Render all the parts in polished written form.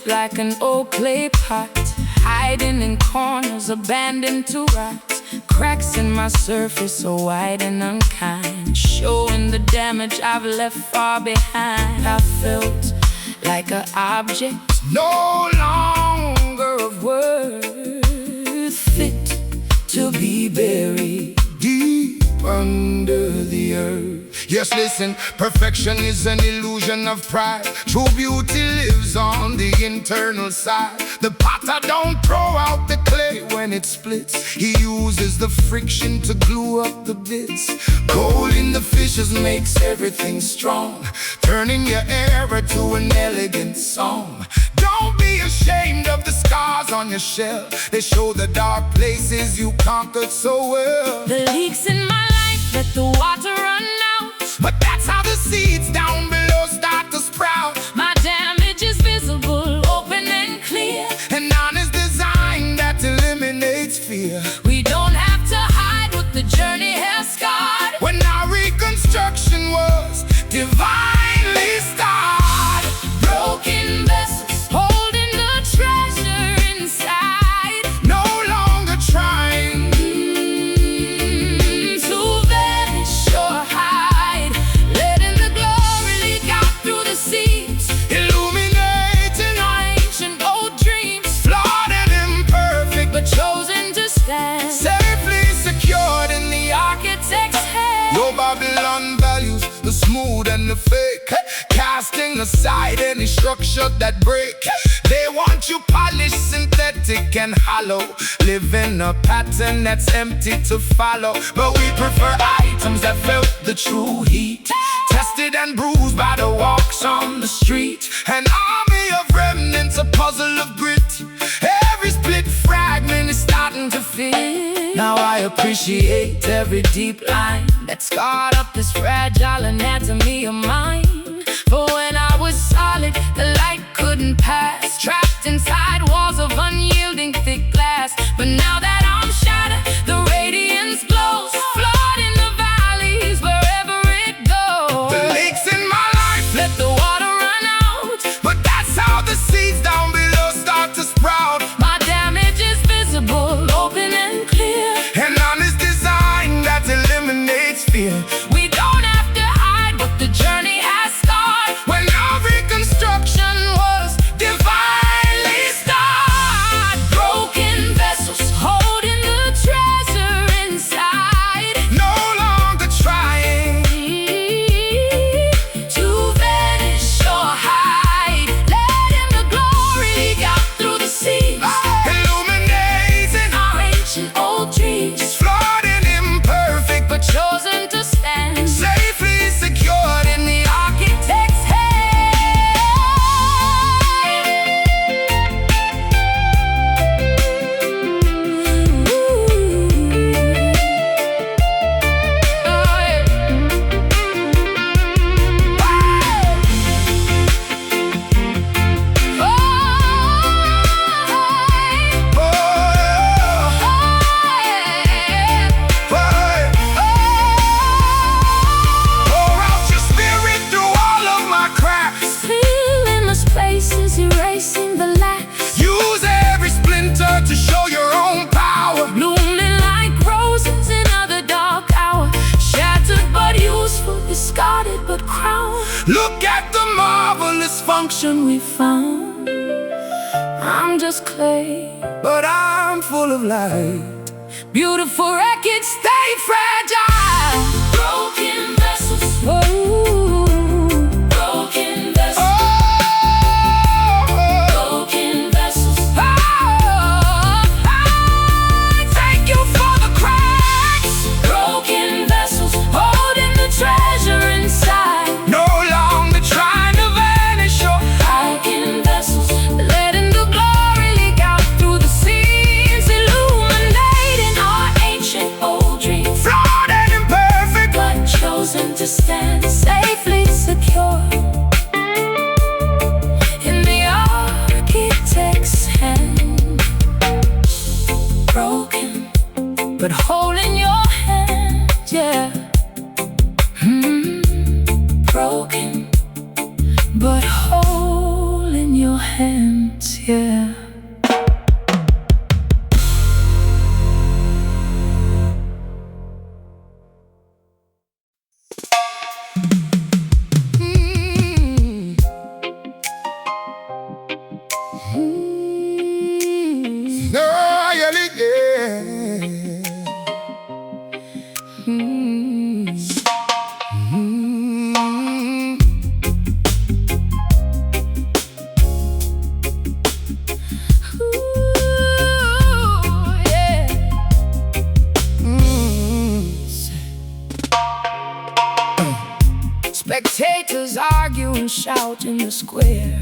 shaped like an old clay pot, hiding in corners, abandoned to rot. Cracks in my surface so wide and unkind, showing the damage I've left far behind. I felt like an object no longer of worth, fit to be buried deep under the earth. Yes, listen, perfection is an illusion of pride. True beauty lives on the internal side. The potter don't throw out the clay when it splits. He uses the friction to glue up the bits. Gold in the fishes makes everything strong, turning your error to an elegant song. Don't be ashamed of the scars on your shell. They show the dark places you conquered so well. The leaks in my life let the water run out, but that's how the seeds down below start to sprout. My damage is visible, open and clear. An honest design that eliminates fear. We don't have to hide what the journey has scarred. When our reconstruction was divinely starred. Broken vessels holding the treasure inside, no longer trying to vanish or hide, letting the glory leak out through the seams, illuminating our ancient old dreams. Flawed and imperfect, but chosen to stand, safely secured in the architect's hand. Your Babylon values the smooth and the fake, casting aside any structure that break. They want you polished, synthetic and hollow, living a pattern that's empty to follow. But we prefer items that felt the true heat, tested and bruised by the walks on the street. An army of remnants, a puzzle of grit. Every split fragment is starting to fit. Now I appreciate every deep line that scarred up this fragile anatomy of mine. For when I was solid, the light couldn't pass, trapped inside walls of unyielding thick glass. But now that I'm shattered, the radiance glows, flood in the valleys wherever it goes. The leaks in my life let the water run out, but that's how the seeds down below start to sprout. My damage is visible, open and clear. An honest design that eliminates fear. We don't have to hide what the journey has scarred. When our reconstruction was divinely starred. Broken vessels holding the treasure inside, No longer trying to vanish or hide, letting the glory leak out through the seams, illuminating our ancient old dreams. flawed and imperfect, But chosen to stand, safely secured in the architect's hand. Oh, yeah. Pour out your spirit through all of my cracks. Filling the spaces, erasing the lacks, Use every splinter to show your own power. blooming like roses in another dark hour, shattered but useful, discarded but crowned. Look at the marvelous function, We found I'm just clay, but I'm full of light. beautiful wreckage, stay fragile. Broken vessels, broken vessels, broken vessels. I thank you for the cracks. Broken vessels holding the treasure inside. No longer trying to vanish or Broken vessels, letting the glory leak out through the seams, illuminating our ancient old dreams. flawed and imperfect, But yeah. Spectators argue and shout in the square,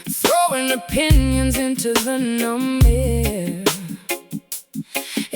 throwing opinions into the numb air.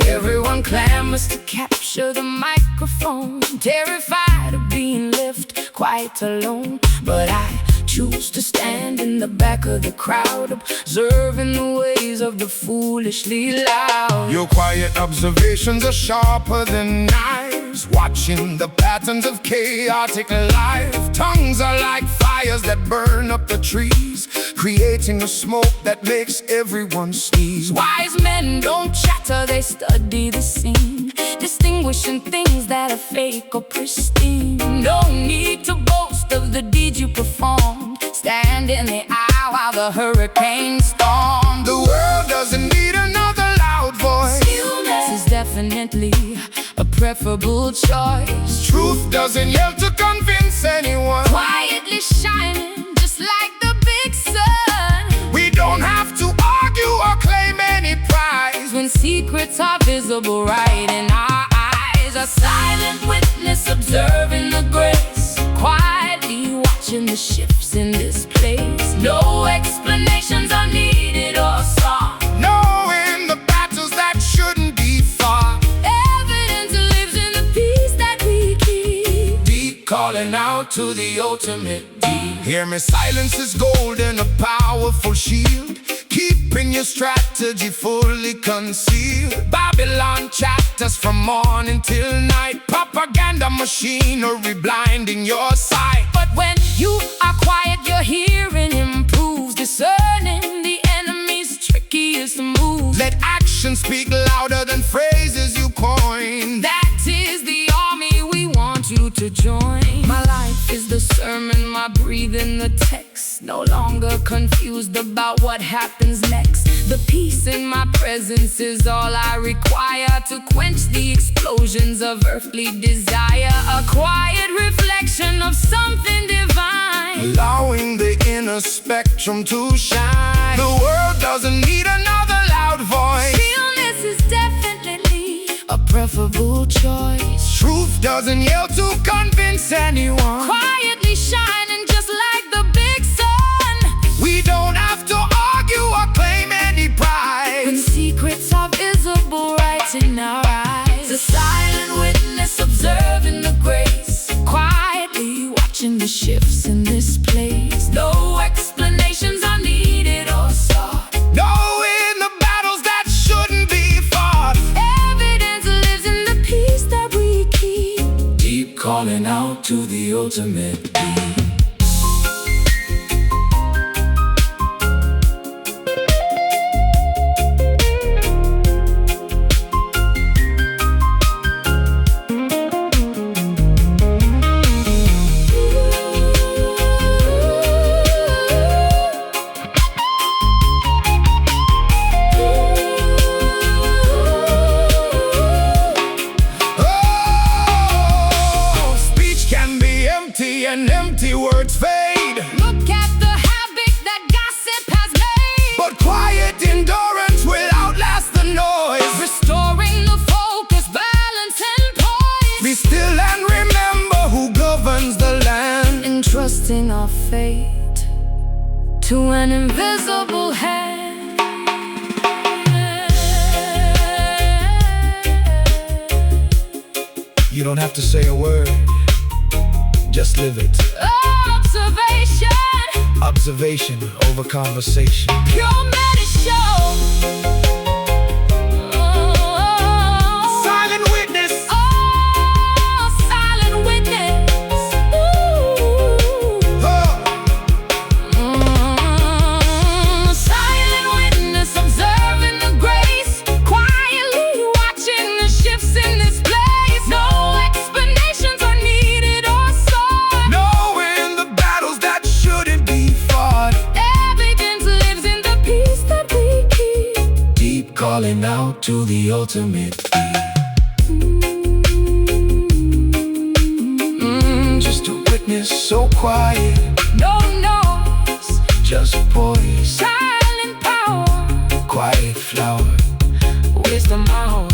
Everyone clamors to capture the microphone, terrified of being left quite alone. But I choose to stand in the back of the crowd, observing the ways of the foolishly loud. Your quiet observations are sharper than knives, watching the patterns of chaotic life. Tongues are like fires that burn up the trees, creating a smoke that makes everyone sneeze. Wise men don't chatter, they study the scene, distinguishing things that are fake or pristine. No need to boast of the deeds you performed, stand in the aisle while the hurricane stormed. The world doesn't need another loud voice. Stillness is definitely a preferable choice. Truth doesn't yell to convince anyone, Quietly shining just like the big sun. we don't have to argue or claim any prize. When secrets are visible right in our eyes, a silent witness observing the grace, quietly watching the shifts in this place. No explanations are needed or sought, Knowing the battles that shouldn't be fought. evidence lives in the peace that we keep. Deep calling out to the ultimate deep. Hear me, silence is gold and a powerful shield, keeping your strategy fully concealed. Babylon chatters from morning till night, propaganda machinery blinding your sight. But when you are quiet, your hearing improves, discerning the enemy's trickiest moves. Let action speak louder than phrases you coin. That is the army we want you to join. My life is the sermon, my breathing the text. No longer confused about what happens next. The peace in my presence is all I require to quench the explosions of earthly desire. A quiet reflection of something divine, Allowing the inner spectrum to shine. The world doesn't need another loud voice. Stillness is definitely a preferable choice. Truth doesn't yell to convince anyone. Quietly shining just like the big sun. We don't have to argue or claim any When prize. secrets are visible right in our eyes, a silent witness observing the grace, quietly watching the shifts in this place. No explanations are needed or sought, Knowing the battles that shouldn't be fought. evidence lives in the peace that we keep. Deep calling out to the ultimate deep. Oh, speech can be empty and empty words fade, Look at the havoc that gossip has made, but quiet endurance will outlast the noise. restoring the focus, balance, and poise. Be still and remember who governs the land. Entrusting our fate to an invisible hand. You don't have to say a word, just live it. Observation, Observation over conversation. pure medicine. Silent witness. Silent witness. Ooh. Oh. out to the ultimate beat. Just a witness so quiet, No noise, just poise, silent power, quiet flower. wisdom hours.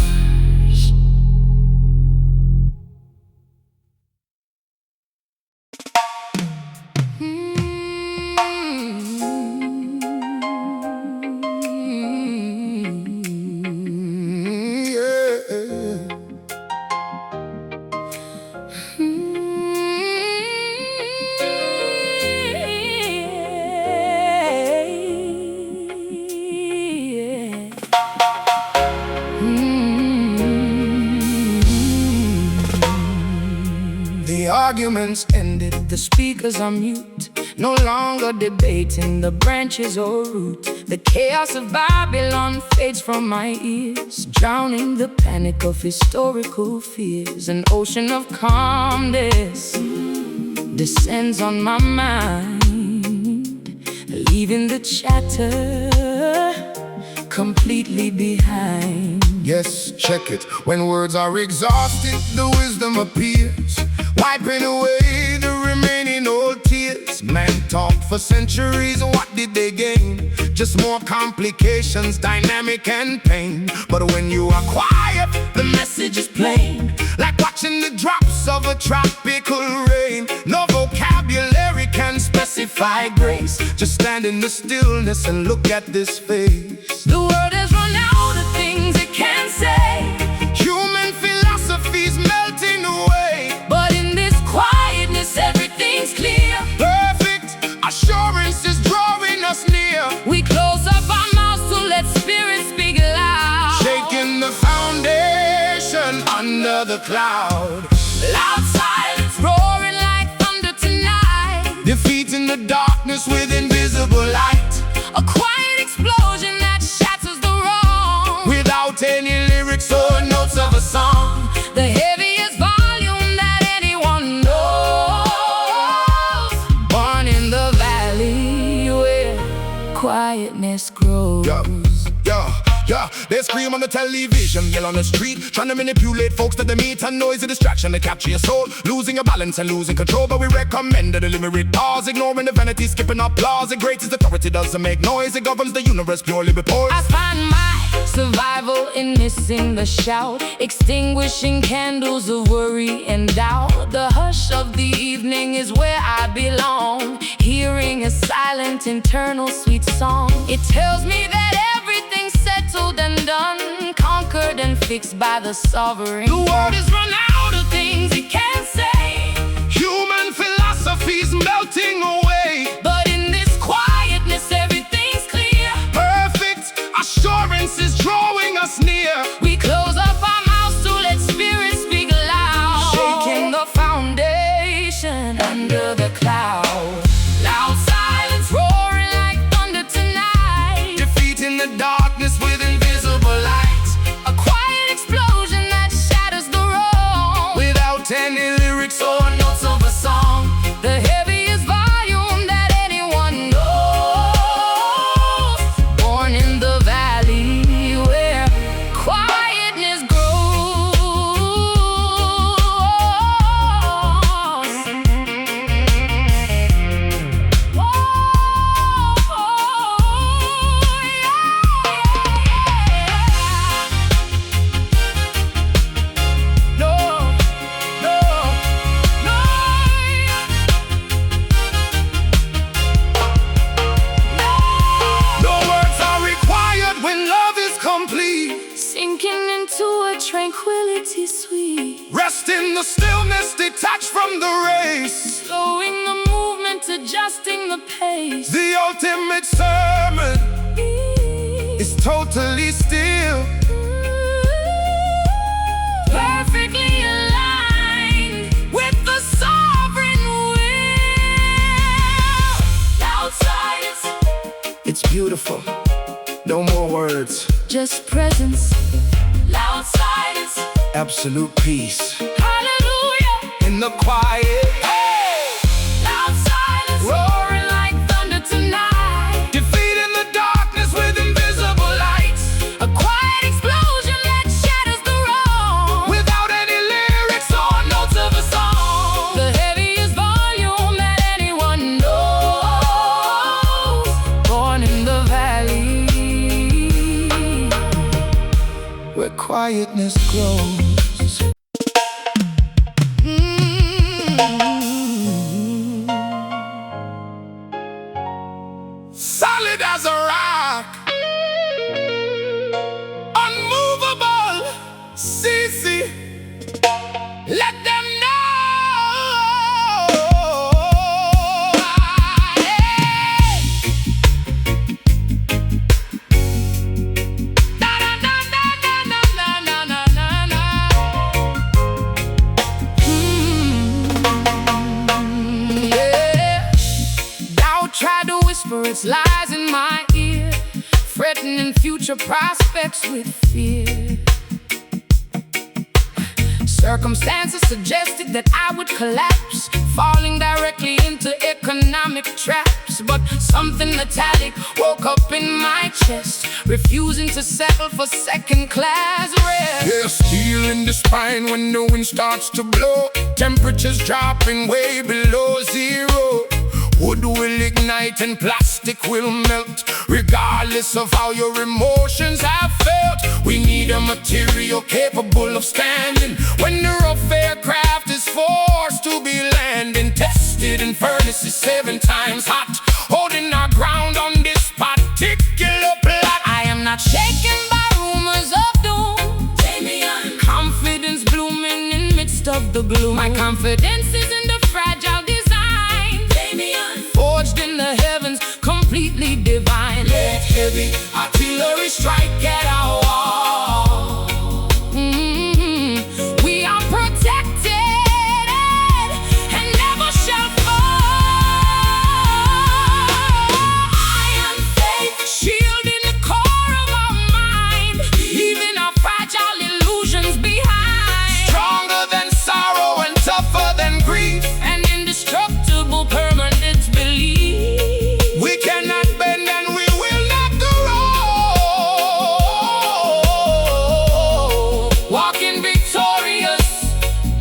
The arguments ended, The speakers are mute, no longer debating the branches or root. The chaos of Babylon fades from my ears, drowning the panic of historical fears. An ocean of calmness descends on my mind, leaving the chatter completely behind. yes, check it. When words are exhausted, the wisdom appears, wiping away the remaining old tears. Man talked for centuries, what did they gain? Just more complications, dynamic and pain. But when you are quiet, the message is plain, like watching the drops of a tropical rain. No vocabulary can specify grace. Just stand in the stillness and look at this face. The world has run out of things it can say, Human philosophy's melting away. but in this quietness everything's clear. Perfect assurance is drawing us near, We close up our mouths to let spirit speak loud. shaking the foundation under the cloud, Loud silence roaring like thunder tonight, defeating the darkness with invisible light, a quiet explosion that shatters the wrong. without any lyrics or notes of a song. The heaviest volume that anyone knows, born in the valley where quietness grows. Yeah, they scream on the television, yell on the street, trying to manipulate folks to the meet. A noisy distraction to capture your soul, losing your balance and losing control. But we recommend a deliberate pause, ignoring the vanity, skipping applause. The greatest authority doesn't make noise, it governs the universe purely with poise. I find my survival in missing the shout, extinguishing candles of worry and doubt. The hush of the evening is where I belong, hearing a silent internal sweet song. It tells me that everything's settled and done, conquered and fixed by the sovereign. The world has run out of things it can't say, Human philosophy's melting away, but in this quietness everything's clear. perfect assurance is drawing us near, We close up our mouths to let spirit speak loud, shaking the foundation under the cloud. Loud silence roaring like thunder tonight, defeating the darkness with invisible light, a quiet explosion that shatters the wrong, without any lyrics or notes of a song. the heaviest volume that anyone knows, born in the valley where quietness grows. No, no, no. No words are required when love is complete. Sinking into a tranquility sweet, Rest in the stillness, detached from the race. slowing the movement, adjusting the pace. The ultimate sermon is totally still, perfectly aligned with the sovereign will. Loud silence, it's beautiful. No more words, just presence. Loud silence, absolute peace hallelujah. in the quiet. Loud silence, roaring like thunder tonight, Defeating the darkness with invisible lights, a quiet explosion quietness grows. Solid as a rock, unmovable, CeCe. Let them know. Try to whisper its lies in my ear, threatening future prospects with fear. Circumstances suggested that I would collapse, falling directly into economic traps. But something metallic woke up in my chest, refusing to settle for second-class rest. There's steel in the spine when the wind starts to blow. Temperatures dropping way below zero. Wood will ignite and plastic will melt, regardless of how your emotions have felt. We need a material capable of standing when the rough aircraft is forced to be landing. Tested in furnaces 7 times hot, holding our ground on this particular plot. I am not shaken by rumors of doom, Damian. Confidence blooming in midst of the gloom. My confidence is in the fragile design, Damian. Forged in the heavens, completely divine. Let heavy artillery strike at our wall. We are protected and never shall fall. Iron faith, shield in the core of our mind, leaving our fragile illusions behind. Stronger than sorrow and tougher than grief, An indestructible permanent belief. we cannot bend and we will not go. Walking victorious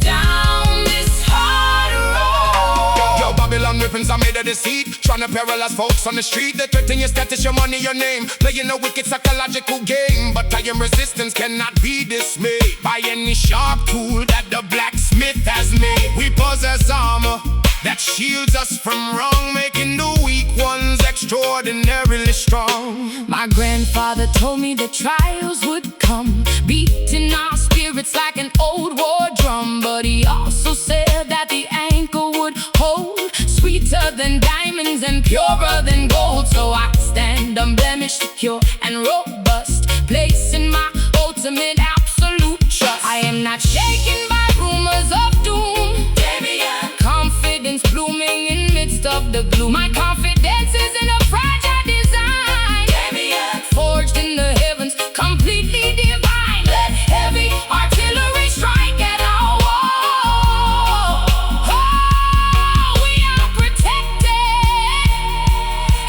down this hard road. Yo, Babylon weapons are made of deceit, trying to paralyze folks on the street. They threaten your status, your money, your name, playing a wicked psychological game. But I am resistance cannot be dismayed by any sharp tool that the blacksmith has made. We possess armor that shields us from wrong, making the weak ones extraordinarily strong. My grandfather told me that trials would come, beating our spirits like an old war drum. But he also said that the anchor would hold, sweeter than diamonds and purer than gold. So I stand unblemished, secure and robust, placing my ultimate absolute trust. I am not shaken by rumors of doom, Damian. Confidence blooming in midst of the gloom. My confidence is in a fragile design, Damian. Forged in the heavens, completely divine. Let heavy artillery strike at our wall. Oh, we are protected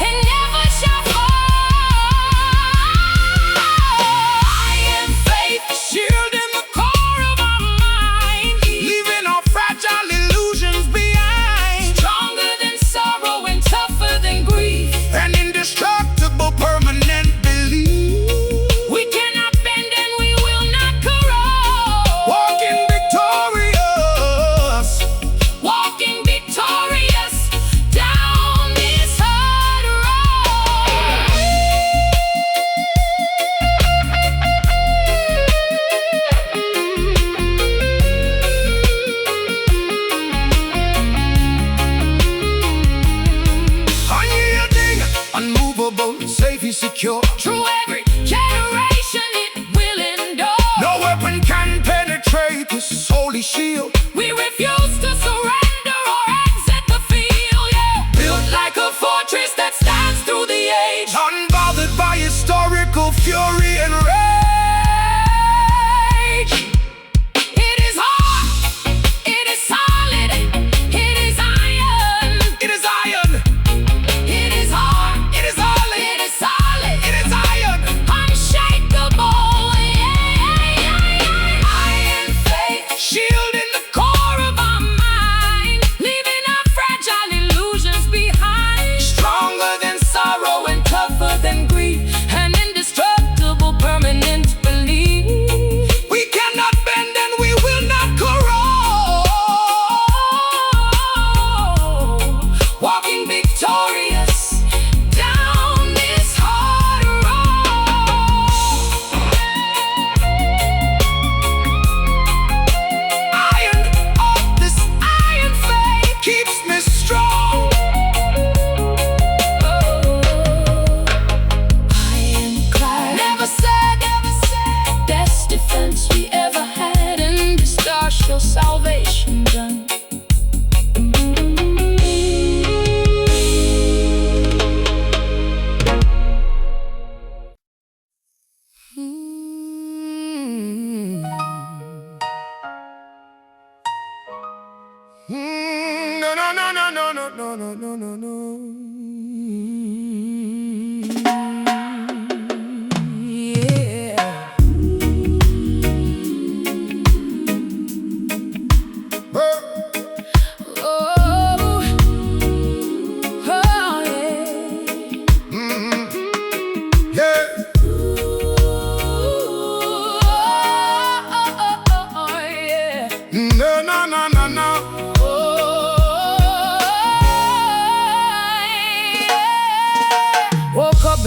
and never shall fall. Iron faith, Shield in the core of our mind, leaving our fragile illusions behind. stronger than sorrow and tough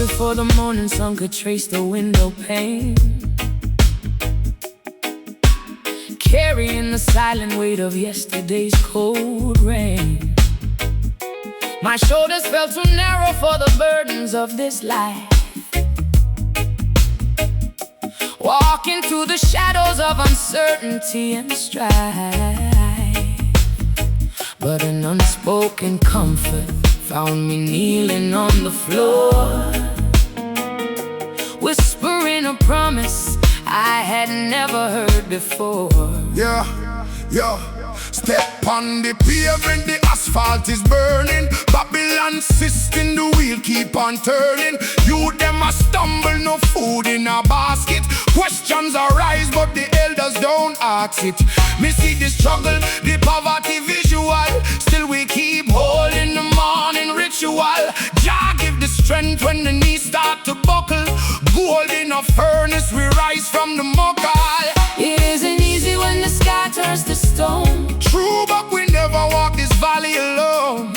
before the morning sun could trace the window pane, carrying the silent weight of yesterday's cold rain. My shoulders felt too narrow for the burdens of this life, walking through the shadows of uncertainty and strife. But an unspoken comfort found me kneeling on the floor, whispering a promise I had never heard before. Yeah, yeah. Step on the pavement, the asphalt is burning. Babylon system, the wheel keep on turning. You them a stumble, no food in a basket. Questions arise, but the elders don't ask it. Me see the struggle, the poverty visual. Still we keep holding the morning ritual. Jah give the strength when the knees start to buckle. Gold in a furnace, we rise from the muckle. It isn't easy when the sky turns to stone. True, but we never walk this valley alone.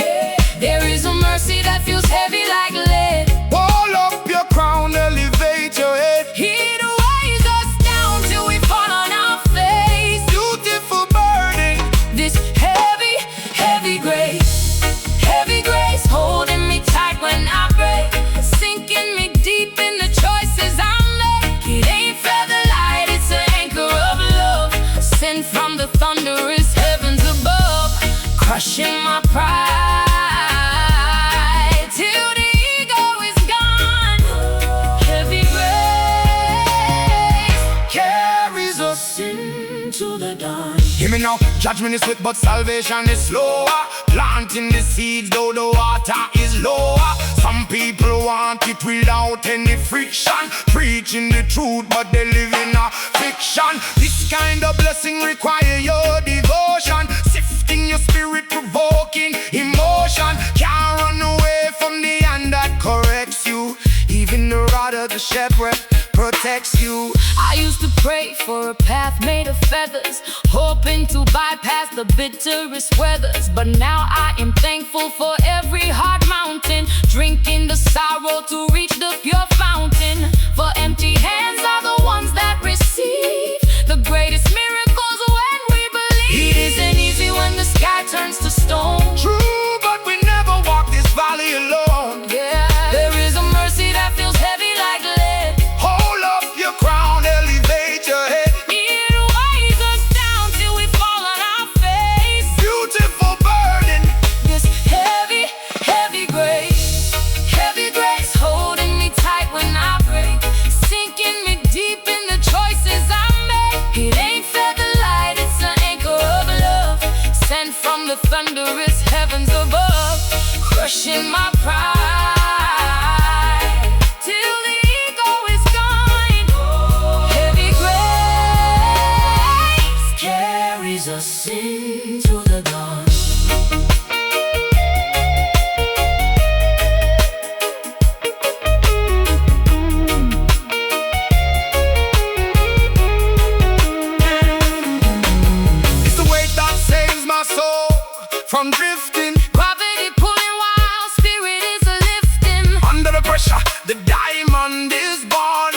There is a mercy that feels heavy like lead. Pull up your crown, elevate your head. He weighs us down till we fall on our face. Beautiful burden, this heavy, heavy grace holding me tight when I break, sinking me deep in the choices I make. It ain't feather light, it's an anchor of love, sent from the thunderous heavens above, crushing my pride till the ego is gone. Heavy grace carries us into the dawn. Hear me now, judgment is swift but salvation is slower. Planting the seeds though the water is lower. Some people want it without any friction, preaching the truth but they live in a fiction. This kind of blessing require your devotion, sifting your spirit, provoking emotion. Can't run away from the hand that corrects you. Even the rod of the shepherd protects you. I used to pray for a path made of feathers, hoping to bypass the bitterest weathers. But now I am thankful for every hard mountain, drinking the sorrow to reach the pure fountain. For empty hands are the ones that receive the greatest miracles when we believe. It isn't easy when the sky turns to stone. True, but we never walk this valley alone. Yeah, there is a mercy that feels heavy like lead. Hold up your crown, elevate your head. It weighs us down till we fall on our face. Beautiful burden, This heavy, heavy grace holding me tight when I break, sinking me deep in the choices I make. It ain't feather light, it's an anchor of love, sent from the thunderous heavens above, crushing my pride till the ego is gone. Heavy grace carries us into the dawn. it's the weight that saves my soul from drifting. Gravity pulling while spirit is a lifting. Under the pressure, the diamond is born.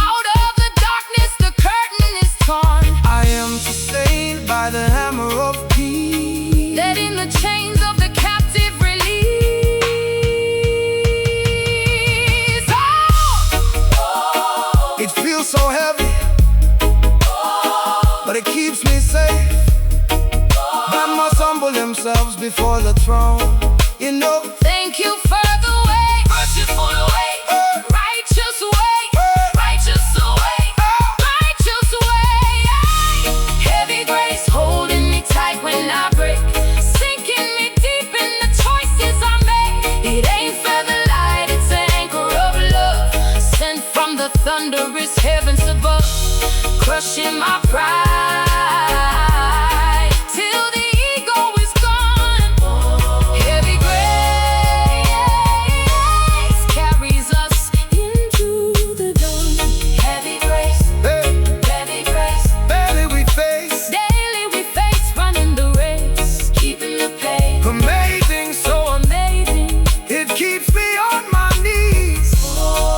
Out of the darkness, the curtain is torn. I am sustained by the hammer of peace. Letting the chains of the captive release. Oh! It feels so heavy, but it keeps me safe. Man must humble themselves before the throne. You know, Thank you for the way, merciful way, righteous way, righteous way, righteous way. Heavy grace holding me tight when I break, sinking me deep in the choices I make. It ain't feather light, it's an anchor of love, sent from the thunderous heavens above, crushing my pride till the ego is gone. Heavy grace carries us into the dawn. Heavy grace, daily we face daily we face running the race, keeping the pace. amazing, So amazing, it keeps me on my knees. oh,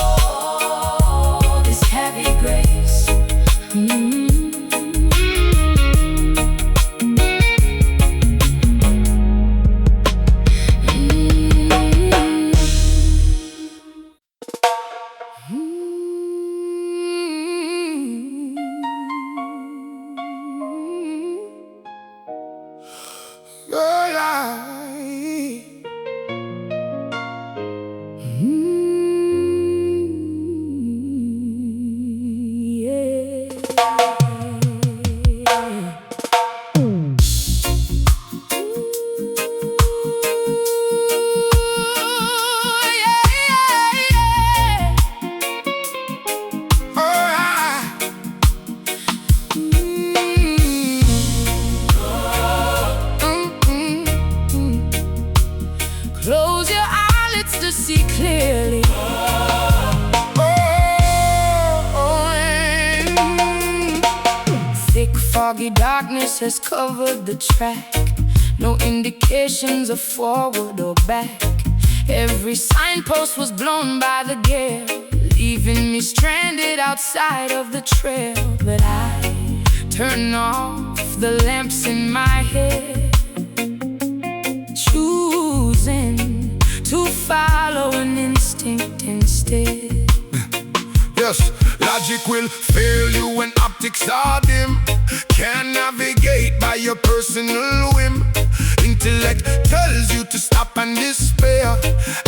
clearly. Thick foggy darkness has covered the track. No indications of forward or back. Every signpost was blown by the gale, leaving me stranded outside of the trail. But I turn off the lamps in my head, choosing to follow an instinct instead. Yes, logic will fail you when optics are dim. Can't navigate by your personal whim. Intellect tells you to stop and despair.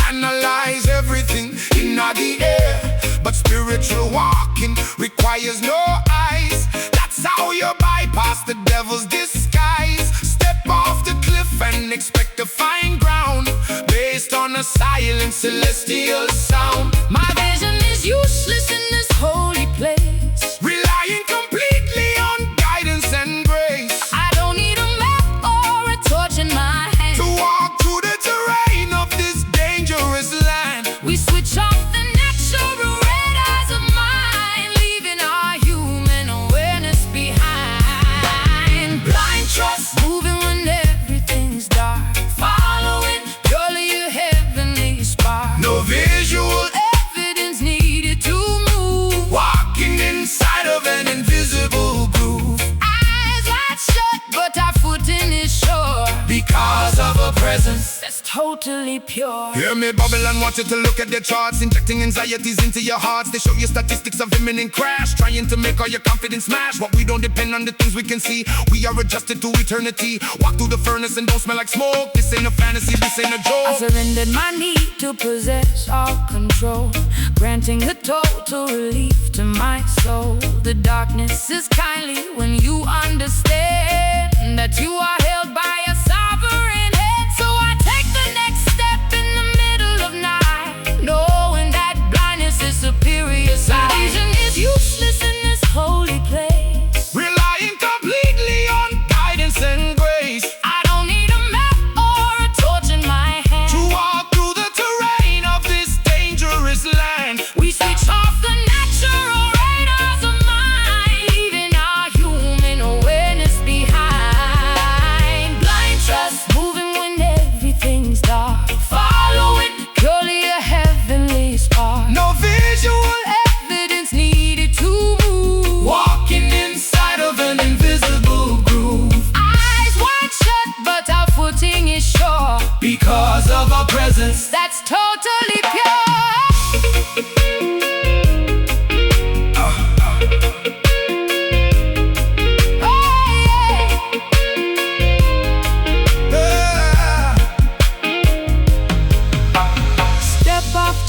Analyze everything in the air. But spiritual walking requires no eyes. That's how you bypass the devil's disguise. Step off the cliff and expect to find ground, based on a silent celestial sound. My vision is useless in this holy place, relying completely on guidance and grace. I don't need a map or a torch in my hand to walk through the terrain of this dangerous land. We switch off the natural red eyes of mine, leaving our human awareness behind. Blind trust, moving when everything's dark, following purely a heavenly spark. no visual evidence needed to move, walking inside of an invisible groove. Eyes wide shut, but our footing is sure, because of a presence that's totally pure. Hear me, Babylon want you to look at their charts, injecting anxieties into your hearts. They show you statistics of imminent crash, trying to make all your confidence smash. But we don't depend on the things we can see, we are adjusted to eternity. Walk through the furnace and don't smell like smoke. This ain't a fantasy, this ain't a joke. I surrendered my need to possess all control, granting a total relief to my soul. The darkness is kindly when you understand that you are held by a sovereign hand. So I take the next step in the middle of night, knowing that blindness is superior sight. My vision is useless in this holy place, relying completely on guidance and grace. I don't need a map or a torch in my hand to walk through the terrain of this dangerous land. We switch off the natural radars of mine, leaving our human awareness behind. Blind trust, moving when everything's dark, following purely a heavenly spark. No visual evidence needed to move, walking inside of an invisible groove. Eyes wide shut, but our footing is sure, because of our presence that's totally pure.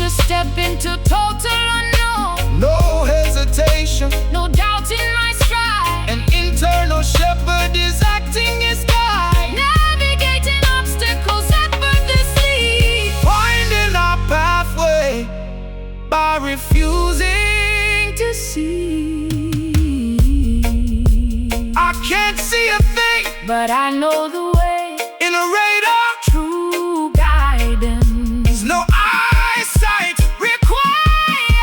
Step into total unknown, no hesitation, no doubt in my stride. an internal shepherd is acting as guide, Navigating obstacles effortlessly, finding our pathway by refusing to see. I can't see a thing, but I know the way. in a radar, True guidance, no eyesight required.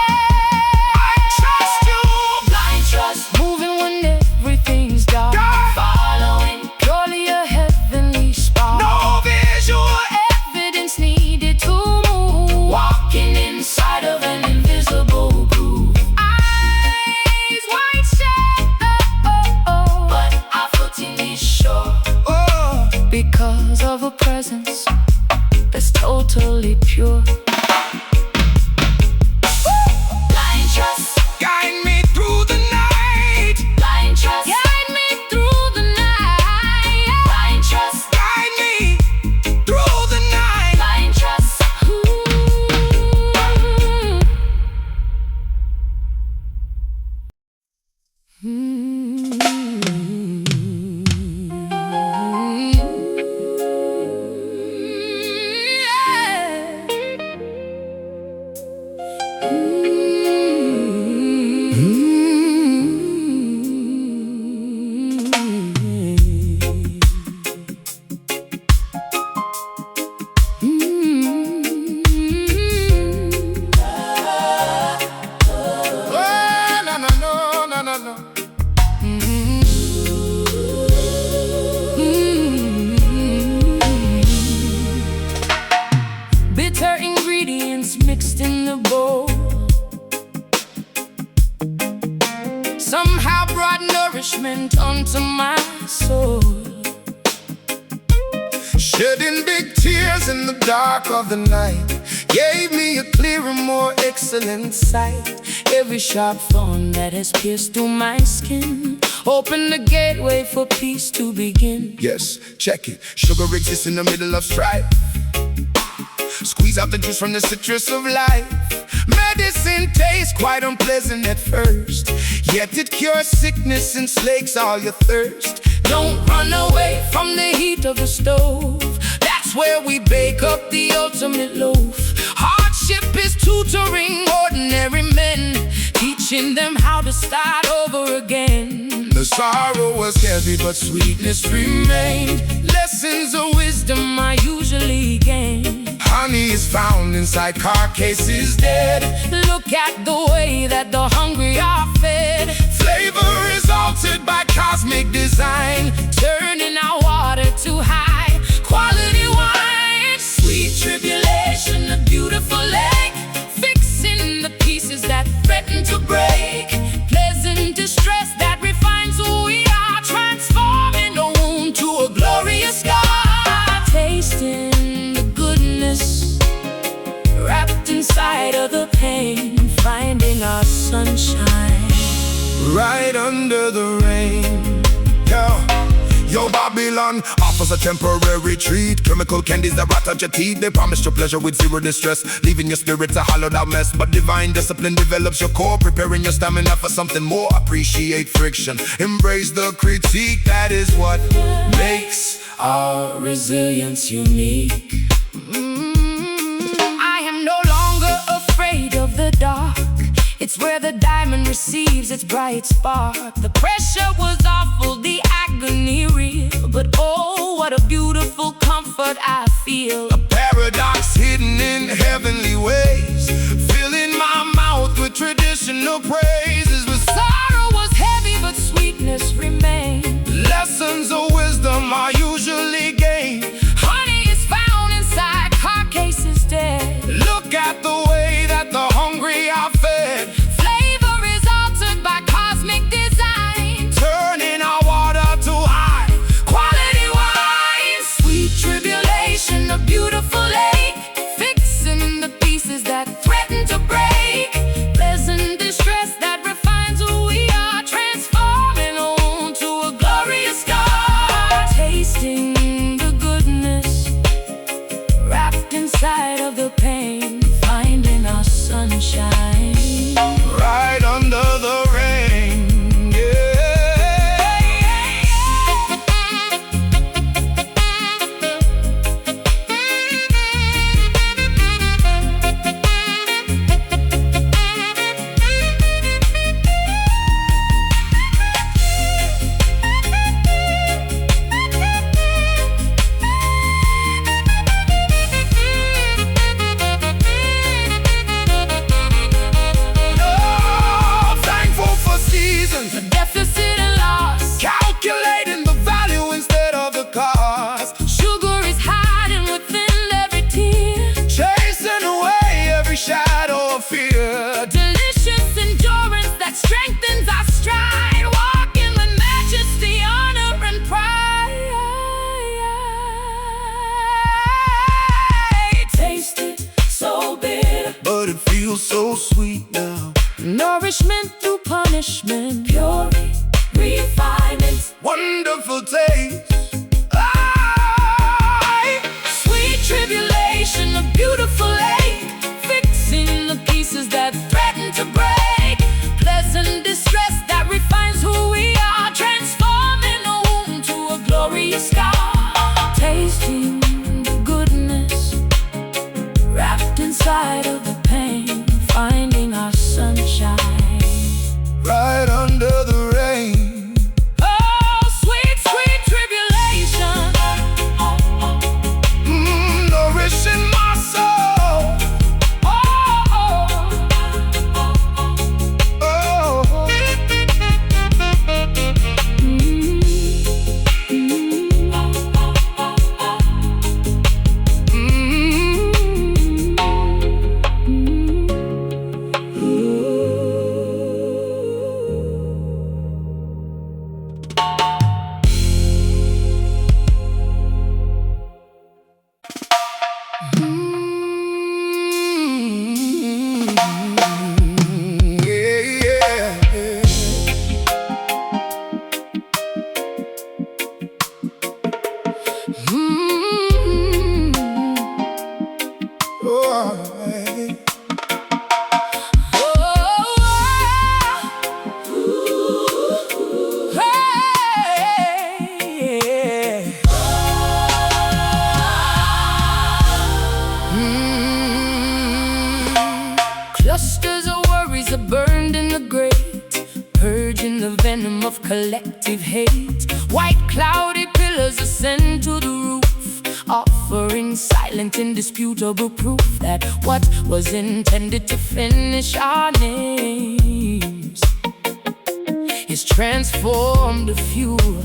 I trust you, blind trust, moving when everything's dark, God. following purely a heavenly spark. No visual evidence needed to move, walking inside of an invisible groove. Eyes wide shut, but our footing is sure, oh. in the bowl. Somehow brought nourishment unto my soul. Shedding big tears in the dark of the night gave me a clearer, more excellent sight. Every sharp thorn that has pierced through my skin opened the gateway for peace to begin. Yes, check it. Sugar exists in the middle of strife. Squeeze out the juice from the citrus of life. Medicine tastes quite unpleasant at first, yet it cures sickness and slakes all your thirst. Don't run away from the heat of the stove. That's where we bake up the ultimate loaf. Hardship is tutoring ordinary men, teaching them how to start over again. The sorrow was heavy, but sweetness remained. Lessons of wisdom I usually gain. Honey is found inside carcasses dead. Look at the way that the hungry are fed. Flavor is altered by cosmic design, Turning our water to high quality wine. Sweet tribulation, a beautiful lake, fixing the pieces that threaten to break. Pleasant distress that refines who we are, transforming the wound to a glorious scar. Tasting the goodness wrapped inside of the pain, finding our sunshine right under the rain. Yo, Babylon offers a temporary treat. Chemical candies that rot out your teeth. They promise you pleasure with zero distress, leaving your spirits a hollowed out mess. But divine discipline develops your core, preparing your stamina for something more. Appreciate friction, embrace the critique. That is what makes our resilience unique. I am no longer afraid of the dark. It's where the diamond receives its bright spark. The pressure was awful, the agony real, but oh, what a beautiful comfort I feel. a paradox hidden in heavenly ways, filling my mouth with traditional praises. With Sorrow was heavy, but sweetness remained. lessons of wisdom I usually gain. Honey is found inside carcasses dead. Look at the way that the hungry are fed. Flavor is altered by cosmic design, Turning our water to high quality wine. Sweet tribulation, a beautiful lake, fixing the pieces that threaten to break. Pleasant distress that refines who we are, transforming on to a glorious scar. Tasting the goodness wrapped inside of the pain, finding our sunshine right under the rain. Oh, thankful for seasons, The deficit and loss. calculating the value instead of the cost. Sugar is hiding within every tear. Chasing away every shadow of fear. Delicious endurance that strengthens our stride. Walking with majesty, honor, and pride. Taste it, so bitter. But it feels so sweet now. Nourishment through punishment. Purity, refinement. Wonderful taste. Sweet tribulation, a beautiful lake, fixing the pieces that threaten to break. Pleasant distress that refines who we are, transforming a wound to a glorious scar. Tasting the goodness wrapped inside of the pain, finding our sunshine Right under Clusters of worries are burned in the grate, purging the venom of collective hate. White cloudy pillars ascend to the roof, offering silent, indisputable proof that what was intended to finish our names is transformed to fuel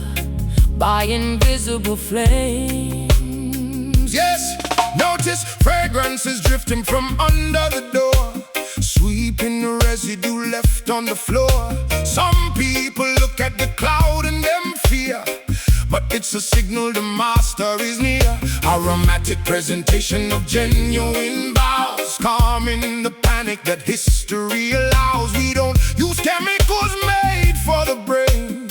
by invisible flames. Yes, notice fragrances drifting from under the door, sweeping the residue left on the floor. Some people look at the cloud and them fear, but it's a signal the master is near. Aromatic presentation of genuine vows, calming the panic that history allows. We don't use chemicals made for the brain.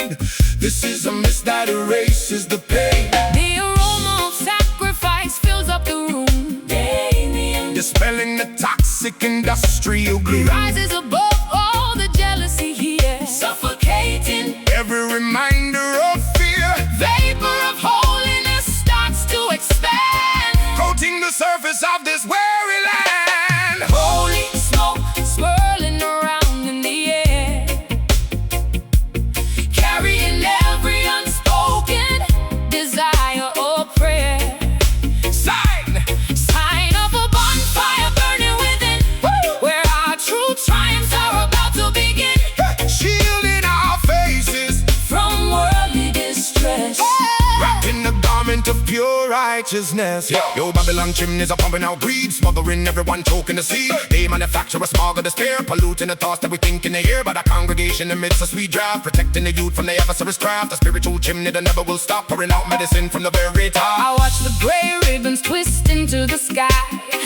This is a mist that erases the pain. The aroma of sacrifice fills up the room, Damian, dispelling the toxic industrial glue. rises above all the jealousy here, suffocating Every reminder of fear, vapor of holiness starts to expand, coating the surface of this weary land. holy smoke swirling around in the air, carrying every unspoken desire or prayer. Sign of a bonfire burning within, where our true triumphs are about to begin, Shielding our faces, from worldly distress. wrapped in the garment of pure righteousness. Yo, Babylon chimneys are pumping out greed, smothering everyone, choking the seed. They manufacture a smog of despair, polluting the thoughts that we think in the air. But our congregation amidst a sweet draft, protecting the youth from the adversary's craft. A spiritual chimney that never will stop, pouring out medicine from the very top. I watch the gray ribbons twist into the sky,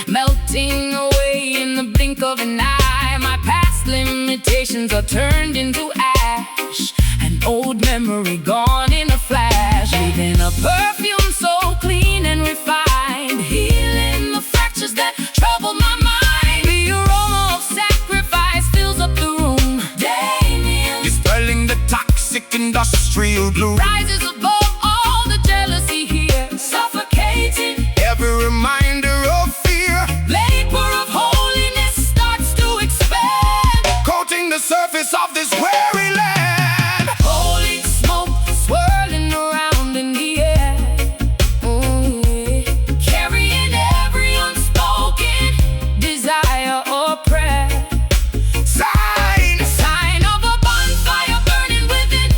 melting away in the blink of an eye. My past limitations are turned into ash, an old memory gone in a flash, leaving a perfume so clean and refined, healing the fractures that trouble my mind. The aroma of sacrifice fills up the room, Damian, Dispelling the toxic industrial glue. rises above all the jealousy here, suffocating Every reminder of fear, vapor of holiness starts to expand, coating the surface of this weary land. holy smoke swirling around in the air, carrying every unspoken desire or prayer. Sign of a bonfire burning within,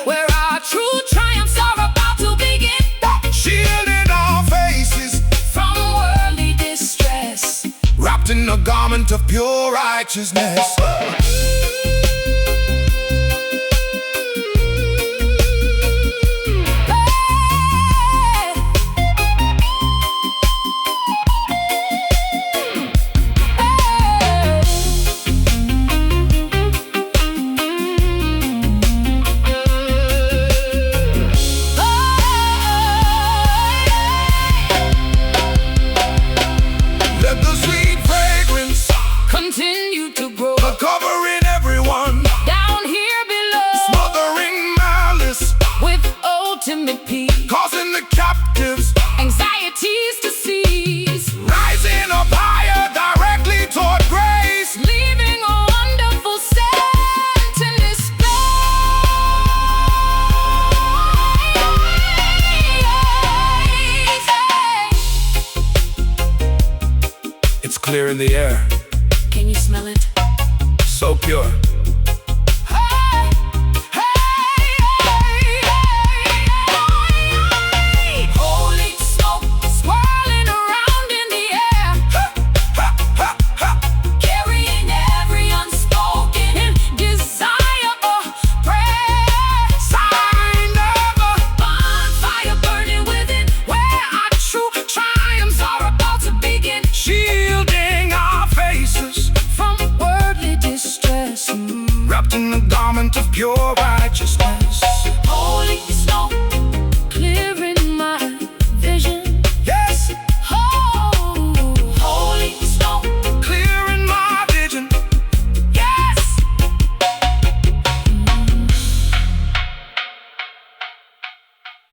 where our true triumphs are about to begin, Shielding our faces, from worldly distress. wrapped in a garment of pure righteousness. Let the sweet fragrance Continue to grow covering everyone, down here below, smothering malice, with ultimate peace, causing the captives anxieties to cease, rising up higher directly toward grace. leaving a wonderful scent in this place. It's clear in the air, Can you smell it? so pure. Holy smoke swirling around in the air, carrying every unspoken desire or prayer. Sign of a Bonfire burning within, where our true triumphs are about to begin, shielding our faces, from worldly distress. wrapped in the garment of pure righteousness.